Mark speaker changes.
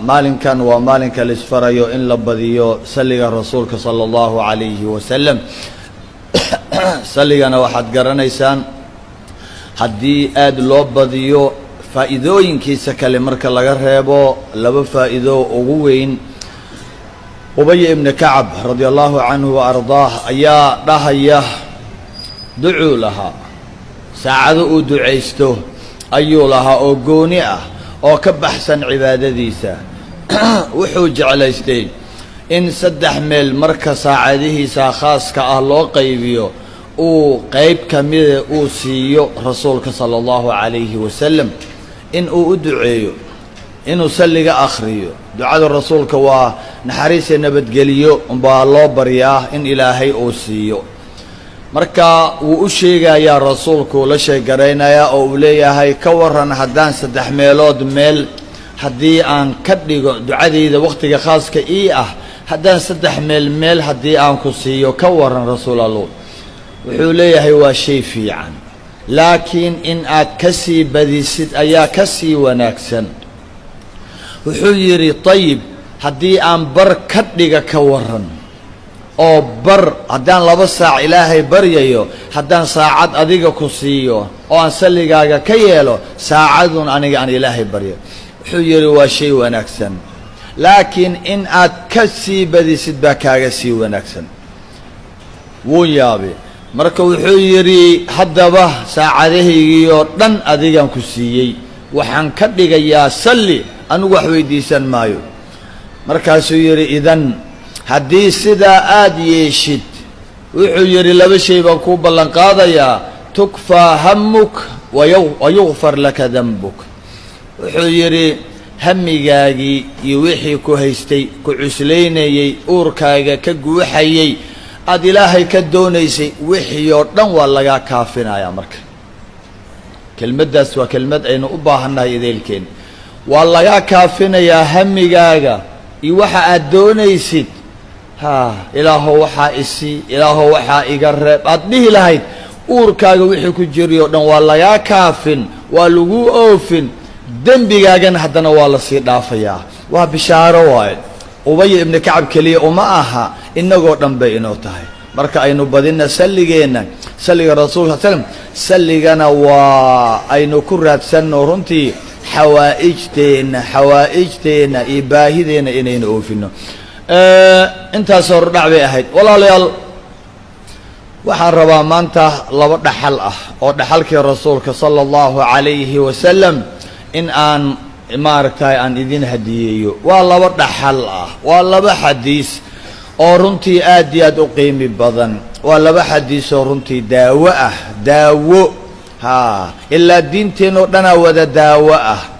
Speaker 1: مالن كان ومالن كالإسفريو إن لبديو سلق الرسول صلى الله عليه وسلم سلقنا واحد قرنيسان حدي آد لبديو فائدوين كيسا كلمرك لغرهبو لب فائدو أغوين أبي ابن كعب رضي الله عنه وأرضاه أيا رهيه دعوا لها ساعدوا دعيسته أيو لها أوغونئة أو كبحسن عبادة ديسا وحوج على استين إن سدح ميل مركز ساعده ساخاص كأهلو قيبيو او قيب كمية او سيو رسولك صلى الله عليه وسلم إن او ادعيو إنو سلق أخريو دعاء الرسول كوا نحريس نبت قليو انبا الله برياه إن إلهي او سيو marka uu u sheegaya rasuulku la sheegareynaya oo leeyahay ka waran hadaan saddex meelood meel hadii aan ka dhigo ducadeyda waqtiga khaaska ah hadaan saddex meel hadii aan ku siiyo ka waran rasuulallah wuxuu leeyahay waa shay fiican laakiin in aad ka sii badisid ayaa ka sii wanaagsan wuxuu yiri tayib hadii aan bar ka dhiga ka waran oo bar hadaan laba saac ilaahay baryayo hadaan saacad adiga ku siiyo oo aan saligaaga ka yeelo saacadun aniga aan ilaahay baryo wuxuu yiri waa shay wanaagsan laakiin in aad ka sii badisid baa kaaga sii wanaagsan wuu yaabe marka wuxuu yiri haddaba saacadahaygiyo dhan adigan ku siiyay waxaan ka dhigayaa salli anigu wax weydiisan maayo markaasuu yiri idan haddii sidaa aad yeeshid wuxuu yiri laba shay baan ku ballan qaadayaa tukfaa hammuk wa yughfar laka dhanbuk wuxuu yiri hamigaagii iyo wixii ku haystay ku cuslaynayay uurkaaga ka guuxayay aad ilaahay ka doonaysay wixii oo dhan waa laga kaafinayaa marka kelmaddaas waa kelmad aynu u baahannahay ideelkeen waa laga kaafinayaa hamigaaga iyo waxa aad doonaysid ilaahu waxaa isi ilaahu waxaa iga reeb aad dhihi lahayd uurkaaga wixii ku jiriyo dhan waa laga kaafin waa lagu oofin dembigaagana haddana waa la sii dhaafayaa waa bishaaro waaye ubay ibn kacab kaliya uma aha inagoo dhan bay inoo tahay marka aynu badina salligeena salliga rasuulka sallam salligana waa aynu ku raadsanno runtii xawaa'ijteena iyo baahideena inaynu oofino intaas hor dhac bay ahayd walaalayaal waxaan rabaa maanta laba dhaxal ah oo dhaxalkii rasuulka sallallahu alayhi wasallam in aan maaragtay aan idin hadiyeeyo waa laba dhaxal ah waa laba xadiis oo runtii aad iyo aad u qiimi badan waa laba xadiis oo runtii daawo ah daawo ilaa diinteena oo dhan wada daawo ah